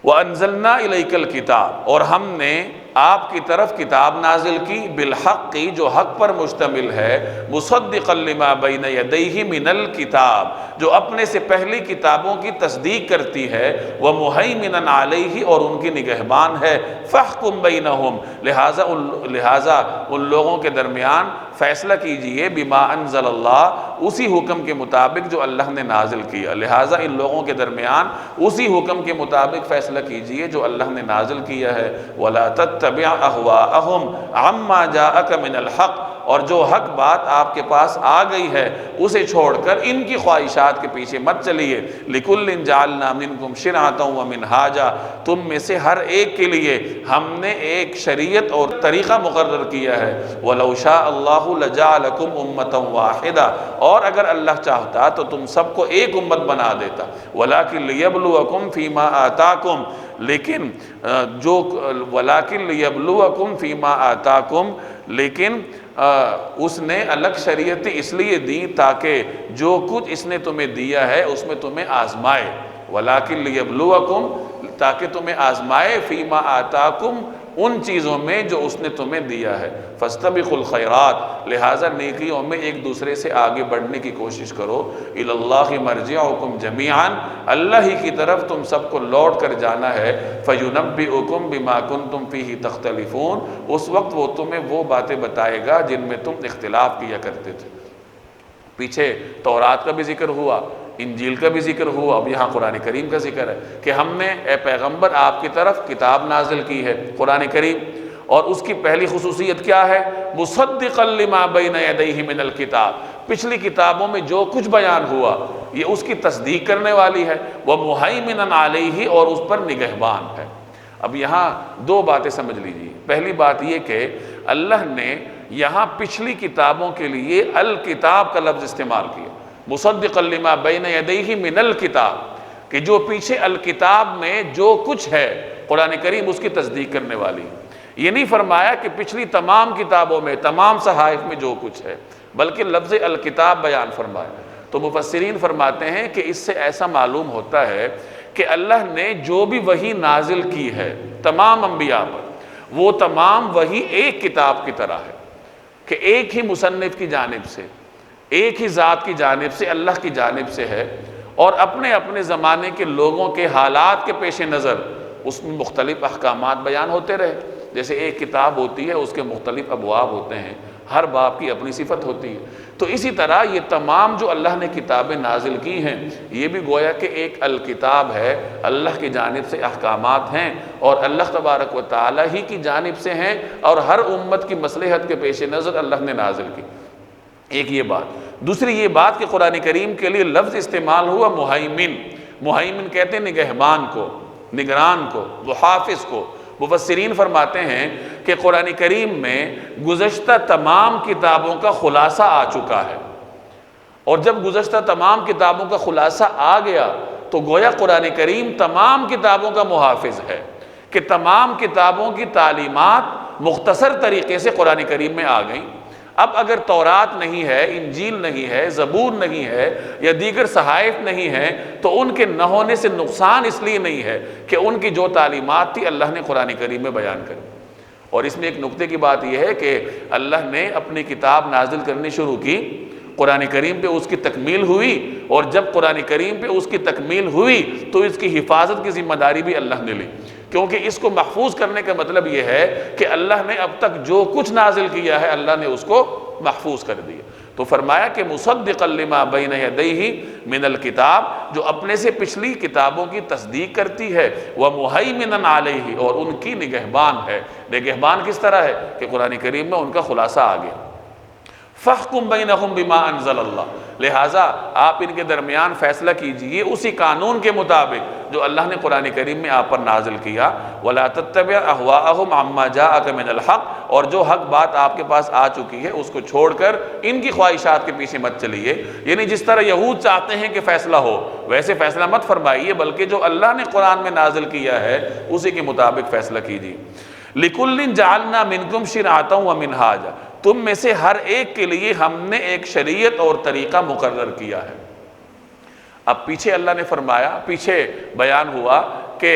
وَأَنزَلْنَا إِلَيْكَ الْكِتَابَ، اور ہم نے آپ کی طرف کتاب نازل کی، بالحق، جو حق پر مشتمل ہے، مصدقا لما بین یدیہ من الکتاب، جو اپنے سے پہلی کتابوں کی تصدیق کرتی ہے، ومہیمنا علیہ، اور ان کی نگہبان ہے، فاحکم بینہم، لہٰذا ان لوگوں کے درمیان فیصلہ کیجئے، بما انزل اللہ، اسی حکم کے مطابق جو اللہ نے نازل کیا، لہٰذا ان لوگوں کے درمیان اسی حکم کے مطابق فیصلہ کیجئے جو اللہ نے نازل کیا ہے، ولا تتبع اہواءہم عما جاءک من الحق، اور جو حق بات آپ کے پاس آ گئی ہے اسے چھوڑ کر ان کی خواہشات کے پیچھے مت چلیے، لِكُلٍّ جَعَلْنَا مِنْكُمْ شِرْعَةً وَمِنْهَاجًا، تم میں سے ہر ایک کے لیے ہم نے ایک شریعت اور طریقہ مقرر کیا ہے، وَلَوْ شَاءَ اللَّهُ لَجَعَلَكُمْ أُمَّةً وَاحِدَةً، اور اگر اللہ چاہتا تو تم سب کو ایک امت بنا دیتا، وَلَكِنْ لِيَبْلُوَكُمْ فِي مَا آتَاكُمْ، لیکن وَلَكِنْ لِيَبْلُوَكُمْ فِي مَا آتَاكُمْ، لیکن اس نے الگ شریعت اس لیے دی تاکہ جو کچھ اس نے تمہیں دیا ہے اس میں تمہیں آزمائے، وَلَكِنْ لِيَبْلُوَكُمْ، تاکہ تمہیں آزمائے، فِي مَا آتَاكُمْ، ان چیزوں میں جو اس نے تمہیں دیا ہے، فَاسْتَبِقُوا الْخَيْرَاتِ، لہٰذا نیکیوں میں ایک دوسرے سے آگے بڑھنے کی کوشش کرو، إِلَى اللَّهِ مَرْجِعُكُمْ جَمِيعًا، اللہ ہی کی طرف تم سب کو لوٹ کر جانا ہے، فَيُنَبِّئُكُمْ بِمَا كُنْتُمْ فِيهِ تَخْتَلِفُونَ، اس وقت وہ تمہیں وہ باتیں بتائے گا جن میں تم اختلاف کیا کرتے تھے۔ پیچھے تورات کا بھی ذکر ہوا، انجیل کا بھی ذکر ہوا، اب یہاں قرآن کریم کا ذکر ہے کہ ہم نے اے پیغمبر آپ کی طرف کتاب نازل کی ہے، قرآن کریم، اور اس کی پہلی خصوصیت کیا ہے؟ مصدقا لما بین یدیہ من الکتاب، پچھلی کتابوں میں جو کچھ بیان ہوا یہ اس کی تصدیق کرنے والی ہے، ومہیمنا علیہ، اور اس پر نگہبان ہے۔ اب یہاں دو باتیں سمجھ لیجیے۔ پہلی بات یہ کہ اللہ نے یہاں پچھلی کتابوں کے لیے الکتاب کا لفظ استعمال کیا، مصدقا لما بین یدیہ من الکتاب، کہ جو پیچھے الکتاب میں جو کچھ ہے قرآن کریم اس کی تصدیق کرنے والی۔ یہ نہیں فرمایا کہ پچھلی تمام کتابوں میں، تمام صحائف میں جو کچھ ہے، بلکہ لفظ الکتاب بیان فرمایا۔ تو مفسرین فرماتے ہیں کہ اس سے ایسا معلوم ہوتا ہے کہ اللہ نے جو بھی وحی نازل کی ہے تمام انبیاء پر، وہ تمام وحی ایک کتاب کی طرح ہے، کہ ایک ہی مصنف کی جانب سے، ایک ہی ذات کی جانب سے، اللہ کی جانب سے ہے، اور اپنے اپنے زمانے کے لوگوں کے حالات کے پیش نظر اس میں مختلف احکامات بیان ہوتے رہے۔ جیسے ایک کتاب ہوتی ہے، اس کے مختلف ابواب ہوتے ہیں، ہر باب کی اپنی صفت ہوتی ہے، تو اسی طرح یہ تمام جو اللہ نے کتابیں نازل کی ہیں یہ بھی گویا کہ ایک الکتاب ہے، اللہ کی جانب سے احکامات ہیں، اور اللہ تبارک و تعالی ہی کی جانب سے ہیں، اور ہر امت کی مصلحت کے پیش نظر اللہ نے نازل کی۔ ایک یہ بات۔ دوسری یہ بات کہ قرآن کریم کے لیے لفظ استعمال ہوا مہیمن۔ مہیمن کہتے ہیں نگہبان کو، نگران کو، محافظ کو۔ مفسرین فرماتے ہیں کہ قرآن کریم میں گزشتہ تمام کتابوں کا خلاصہ آ چکا ہے، اور جب گزشتہ تمام کتابوں کا خلاصہ آ گیا تو گویا قرآن کریم تمام کتابوں کا محافظ ہے، کہ تمام کتابوں کی تعلیمات مختصر طریقے سے قرآن کریم میں آ گئیں۔ اب اگر تورات نہیں ہے، انجیل نہیں ہے، زبور نہیں ہے، یا دیگر صحائف نہیں ہیں، تو ان کے نہ ہونے سے نقصان اس لیے نہیں ہے کہ ان کی جو تعلیمات تھی اللہ نے قرآن کریم میں بیان کری۔ اور اس میں ایک نقطے کی بات یہ ہے کہ اللہ نے اپنی کتاب نازل کرنی شروع کی، قرآن کریم پہ اس کی تکمیل ہوئی، اور جب قرآن کریم پہ اس کی تکمیل ہوئی تو اس کی حفاظت کی ذمہ داری بھی اللہ نے لی، کیونکہ اس کو محفوظ کرنے کا مطلب یہ ہے کہ اللہ نے اب تک جو کچھ نازل کیا ہے اللہ نے اس کو محفوظ کر دیا۔ تو فرمایا کہ مصدقا لما بین یدیہ من الکتاب، جو اپنے سے پچھلی کتابوں کی تصدیق کرتی ہے، ومہیمنا علیہ، اور ان کی نگہبان ہے۔ نگہبان کس طرح ہے کہ قرآن کریم میں ان کا خلاصہ آ گیا۔ فَاحْكُمْ بَيْنَهُمْ بِمَا أَنزَلَ اللَّهُ، لہٰذا آپ ان کے درمیان فیصلہ کیجئے اسی قانون کے مطابق جو اللہ نے قرآن کریم میں آپ پر نازل کیا۔ وَلَا تَتَّبِعْ أَهْوَاءَهُمْ عَمَّا جَاءَكَ مِنَ الْحَقِّ، اور جو حق بات آپ کے پاس آ چکی ہے اس کو چھوڑ کر ان کی خواہشات کے پیچھے مت چلیے۔ یعنی جس طرح یہود چاہتے ہیں کہ فیصلہ ہو، ویسے فیصلہ مت فرمائیے، بلکہ جو اللہ نے قرآن میں نازل کیا ہے اسی کے مطابق فیصلہ کیجئے۔ لِكُلٍّ جَعَلْنَا مِنْكُمْ شِرْعَةً وَمِنْهَاجًا، تم میں سے ہر ایک کے لیے ہم نے ایک شریعت اور طریقہ مقرر کیا ہے۔ اب پیچھے اللہ نے فرمایا، پیچھے بیان ہوا کہ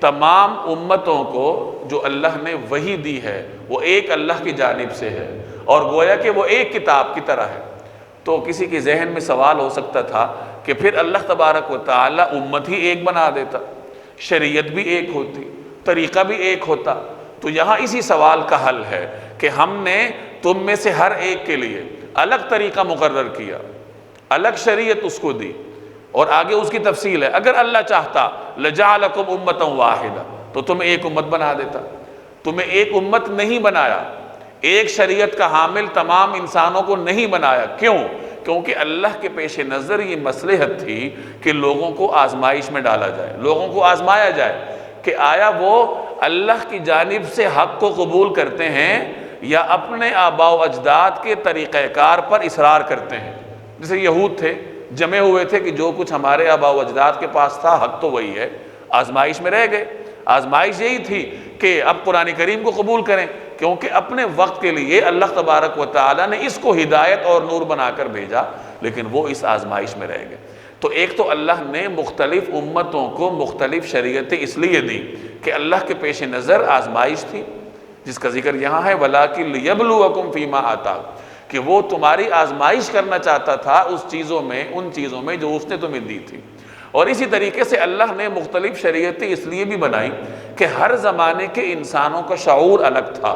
تمام امتوں کو جو اللہ نے وحی دی ہے وہ ایک اللہ کی جانب سے ہے، اور گویا کہ وہ ایک کتاب کی طرح ہے۔ تو کسی کے ذہن میں سوال ہو سکتا تھا کہ پھر اللہ تبارک و تعالی امت ہی ایک بنا دیتا، شریعت بھی ایک ہوتی، طریقہ بھی ایک ہوتا۔ تو یہاں اسی سوال کا حل ہے کہ ہم نے تم میں سے ہر ایک کے لیے الگ طریقہ مقرر کیا، الگ شریعت اس کو دی، اور آگے اس کی تفصیل ہے۔ اگر اللہ چاہتا لَجَعَلَكُمْ أُمَّةً وَاحِدَةً، تو تمہیں ایک امت بنا دیتا۔ تمہیں ایک امت نہیں بنایا، ایک شریعت کا حامل تمام انسانوں کو نہیں بنایا۔ کیوں؟ کیونکہ اللہ کے پیش نظر یہ مصلحت تھی کہ لوگوں کو آزمائش میں ڈالا جائے، لوگوں کو آزمایا جائے کہ آیا وہ اللہ کی جانب سے حق کو قبول کرتے ہیں یا اپنے آباء و اجداد کے طریقہ کار پر اصرار کرتے ہیں۔ جیسے یہود تھے، جمے ہوئے تھے کہ جو کچھ ہمارے آباء و اجداد کے پاس تھا حق تو وہی ہے، آزمائش میں رہ گئے۔ آزمائش یہی تھی کہ اب قرآن کریم کو قبول کریں، کیونکہ اپنے وقت کے لیے اللہ تبارک و تعالی نے اس کو ہدایت اور نور بنا کر بھیجا، لیکن وہ اس آزمائش میں رہ گئے۔ تو ایک تو اللہ نے مختلف امتوں کو مختلف شریعتیں اس لیے دی کہ اللہ کے پیش نظر آزمائش تھی، جس کا ذکر یہاں ہے وَلَٰكِن لِيَبْلُوَكُمْ فِي مَا آتَاكُمْ، کہ وہ تمہاری آزمائش کرنا چاہتا تھا اس چیزوں میں، ان چیزوں میں جو اس نے تمہیں دی تھی۔ اور اسی طریقے سے اللہ نے مختلف شریعتیں اس لیے بھی بنائیں کہ ہر زمانے کے انسانوں کا شعور الگ تھا۔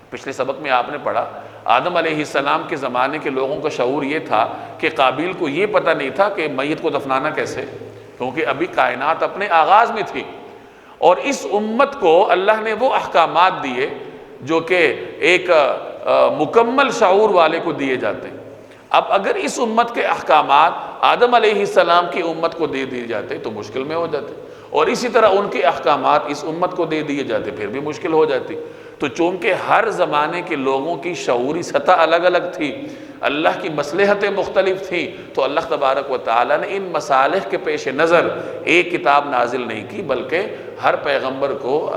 پچھلے سبق میں آپ نے پڑھا آدم علیہ السلام کے زمانے کے لوگوں کا شعور یہ تھا کہ قابیل کو یہ پتہ نہیں تھا کہ میت کو دفنانا کیسے، کیونکہ ابھی کائنات اپنے آغاز میں تھی، اور اس امت کو اللہ نے وہ احکامات دیے جو کہ ایک مکمل شعور والے کو دیے جاتے ہیں۔ اب اگر اس امت کے احکامات آدم علیہ السلام کی امت کو دے دیے جاتے تو مشکل میں ہو جاتے، اور اسی طرح ان کے احکامات اس امت کو دے دیے جاتے پھر بھی مشکل ہو جاتی۔ تو چونکہ ہر زمانے کے لوگوں کی شعوری سطح الگ الگ تھی، اللہ کی مصلحتیں مختلف تھیں، تو اللہ تبارک و تعالیٰ نے ان مصالح کے پیش نظر ایک کتاب نازل نہیں کی، بلکہ ہر پیغمبر کو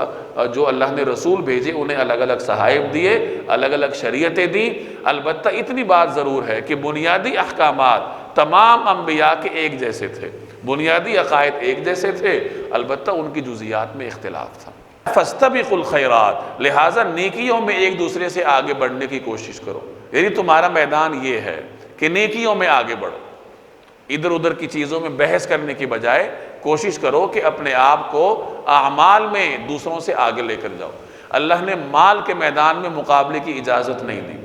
جو اللہ نے رسول بھیجے انہیں الگ الگ صحائف دیے، الگ الگ شریعتیں دیں۔ البتہ اتنی بات ضرور ہے کہ بنیادی احکامات تمام انبیاء کے ایک جیسے تھے، بنیادی عقائد ایک جیسے تھے، البتہ ان کی جزیات میں اختلاف تھا۔ فاستبقوا الخیرات، لہٰذا نیکیوں میں ایک دوسرے سے آگے بڑھنے کی کوشش کرو، یعنی تمہارا میدان یہ ہے کہ نیکیوں میں آگے بڑھو، ادھر ادھر کی چیزوں میں بحث کرنے کی بجائے کوشش کرو کہ اپنے آپ کو اعمال میں دوسروں سے آگے لے کر جاؤ۔ اللہ نے مال کے میدان میں مقابلے کی اجازت نہیں دی،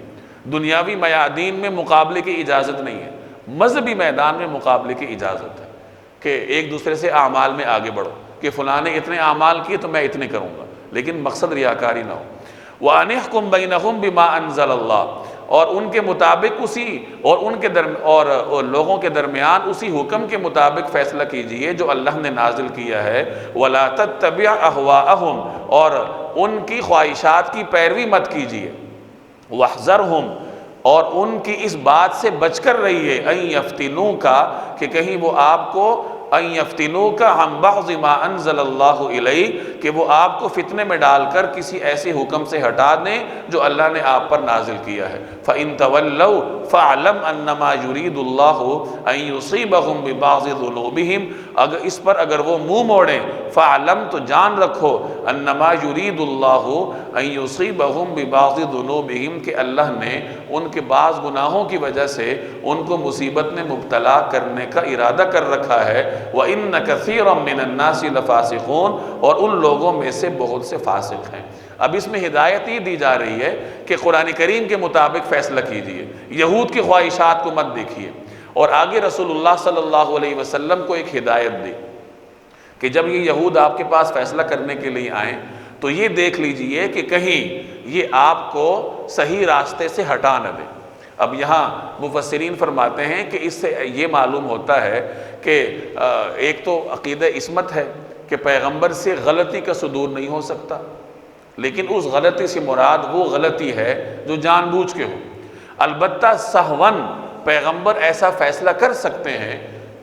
دنیاوی میادین میں مقابلے کی اجازت نہیں ہے، مذہبی میدان میں مقابلے کی اجازت ہے کہ ایک دوسرے سے اعمال میں آگے بڑھو کہ فلاں نے اتنے اعمال کیے تو میں اتنے کروں گا، لیکن مقصد ریاکاری نہ ہو۔ وَأَنِ احْكُم بَيْنَهُم بِمَا أَنزَلَ اللَّهُ، اور ان کے مطابق اسی اور لوگوں کے درمیان اسی حکم کے مطابق فیصلہ کیجئے جو اللہ نے نازل کیا ہے۔ وَلَا تَتَّبِعْ أَهْوَاءَهُمْ، اور ان کی خواہشات کی پیروی مت کیجئے۔ وَاحْذَرْهُمْ، اور ان کی اس بات سے بچ کر رہیے، أَن يَفْتِنُوكَ، کہ کہیں وہ آپ کو أَن يَفْتِنُوكَ عَن بَعْضِ مَا أَنزَلَ اللَّهُ إِلَيْكَ، کہ وہ آپ کو فتنے میں ڈال کر کسی ایسے حکم سے ہٹا دیں جو اللہ نے آپ پر نازل کیا ہے۔ فَإِن تَوَلَّوْا فَاعْلَمْ أَنَّمَا يُرِيدُ اللَّهُ أَن يُصِيبَهُم بِبَعْضِ ذُنُوبِهِمْ، اگر وہ منہ موڑیں، فَاعْلَمْ، تو جان رکھو، أَنَّمَا يُرِيدُ اللَّهُ أَن يُصِيبَهُم بِبَعْضِ ذُنُوبِهِمْ، کہ اللہ نے ان کے بعض گناہوں کی وجہ سے ان کو مصیبت میں مبتلا کرنے کا ارادہ کر رکھا ہے۔ وَإِنَّ كَثِيرًا مِّنَ النَّاسِ لَفَاسِقُونَ، اور ان لوگوں میں سے بہت سے فاسق ہیں۔ اب اس میں ہدایت یہ دی جا رہی ہے کہ قرآن کریم کے مطابق فیصلہ کیجئے، یہود کی خواہشات کو مت دیکھیے، اور آگے رسول اللہ صلی اللہ علیہ وسلم کو ایک ہدایت دی کہ جب یہ یہود آپ کے پاس فیصلہ کرنے کے لیے آئیں تو یہ دیکھ لیجئے کہ کہیں یہ آپ کو صحیح راستے سے ہٹا نہ دیں۔ اب یہاں مفسرین فرماتے ہیں کہ اس سے یہ معلوم ہوتا ہے کہ ایک تو عقیدہ عصمت ہے کہ پیغمبر سے غلطی کا صدور نہیں ہو سکتا، لیکن اس غلطی سے مراد وہ غلطی ہے جو جان بوجھ کے ہو۔ البتہ سہون پیغمبر ایسا فیصلہ کر سکتے ہیں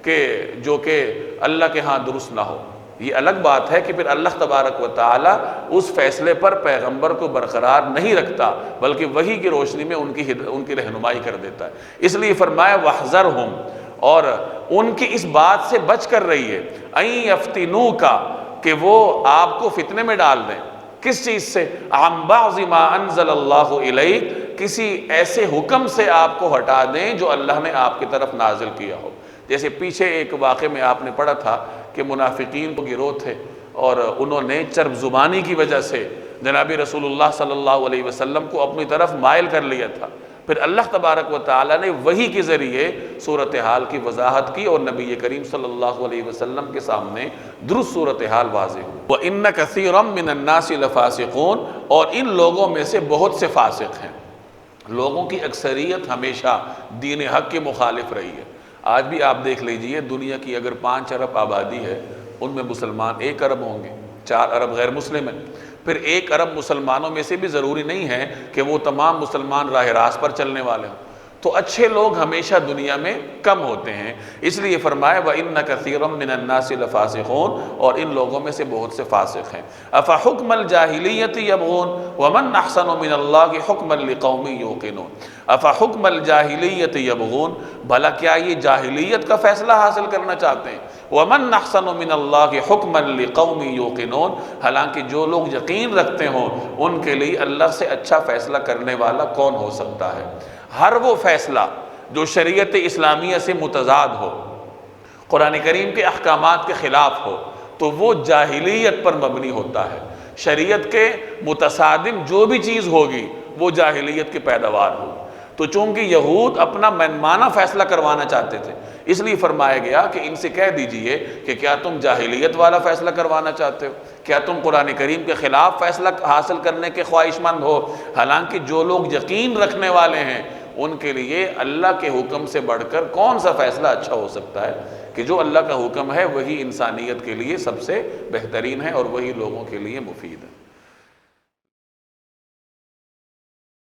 کہ جو کہ اللہ کے ہاں درست نہ ہو، یہ الگ بات ہے کہ پھر اللہ تبارک و تعالیٰ اس فیصلے پر پیغمبر کو برقرار نہیں رکھتا، بلکہ وحی کی روشنی میں ان کی رہنمائی کر دیتا ہے۔ اس لیے فرمایا وَاحْذَرْهُمْ، اور ان کی اس بات سے بچ کر رہیے، أَن يَفْتِنُوكَ، کہ وہ آپ کو فتنے میں ڈال دیں۔ کس چیز سے؟ عَن بَعْضِ مَا أَنزَلَ اللَّهُ إِلَيْكَ، کسی ایسے حکم سے آپ کو ہٹا دیں جو اللہ نے آپ کی طرف نازل کیا ہو۔ جیسے پیچھے ایک واقعے میں آپ نے پڑھا تھا کہ منافقین کو گروہ تھے اور انہوں نے چرب زبانی کی وجہ سے جناب رسول اللہ صلی اللہ علیہ وسلم کو اپنی طرف مائل کر لیا تھا۔ پھر اللہ تبارک و تعالیٰ نے وحی کے ذریعے صورتحال کی وضاحت کی اور نبی کریم صلی اللہ علیہ وسلم کے سامنے درست صورتحال واضح ہوئی۔ وَإِنَّ كَثِيرًا مِّنَ النَّاسِ لَفَاسِقُونَ، اور ان لوگوں میں سے بہت سے فاسق ہیں۔ لوگوں کی اکثریت ہمیشہ دین حق کے مخالف رہی ہے۔ آج بھی آپ دیکھ لیجئے، دنیا کی اگر 5 ارب آبادی ہے، ان میں مسلمان 1 ارب ہوں گے، 4 ارب غیر مسلم ہیں۔ پھر 1 ارب مسلمانوں میں سے بھی ضروری نہیں ہے کہ وہ تمام مسلمان راہ راست پر چلنے والے ہوں، تو اچھے لوگ ہمیشہ دنیا میں کم ہوتے ہیں۔ اس لیے فرمایا وَإِنَّ كَثِيرًا مِّنَ النَّاسِ لَفَاسِقُونَ، اور ان لوگوں میں سے بہت سے فاسق ہیں۔ أَفَحُكْمَ الْجَاهِلِيَّةِ يَبْغُونَ وَمَنْ أَحْسَنُ مِنَ اللَّهِ حُكْمًا لِقَوْمٍ يُوقِنُونَ۔ أَفَحُكْمَ الْجَاهِلِيَّةِ يَبْغُونَ، بھلا کیا یہ جاہلیت کا فیصلہ حاصل کرنا چاہتے ہیں؟ وَمَنْ أَحْسَنُ مِنَ اللَّهِ حُكْمًا لِقَوْمٍ يُوقِنُونَ، حالانکہ جو لوگ یقین رکھتے ہوں ان کے لیے اللہ سے اچھا فیصلہ کرنے والا کون ہو سکتا ہے؟ ہر وہ فیصلہ جو شریعت اسلامیہ سے متضاد ہو، قرآن کریم کے احکامات کے خلاف ہو، تو وہ جاہلیت پر مبنی ہوتا ہے۔ شریعت کے متصادم جو بھی چیز ہوگی وہ جاہلیت کی پیداوار ہوگی۔ تو چونکہ یہود اپنا منمانہ فیصلہ کروانا چاہتے تھے، اس لیے فرمایا گیا کہ ان سے کہہ دیجئے کہ کیا تم جاہلیت والا فیصلہ کروانا چاہتے ہو؟ کیا تم قرآن کریم کے خلاف فیصلہ حاصل کرنے کے خواہش مند ہو؟ حالانکہ جو لوگ یقین رکھنے والے ہیں ان کے لیے اللہ کے حکم سے بڑھ کر کون سا فیصلہ اچھا ہو سکتا ہے کہ جو اللہ کا حکم ہے وہی انسانیت کے لیے سب سے بہترین ہے اور وہی لوگوں کے لیے مفید ہے۔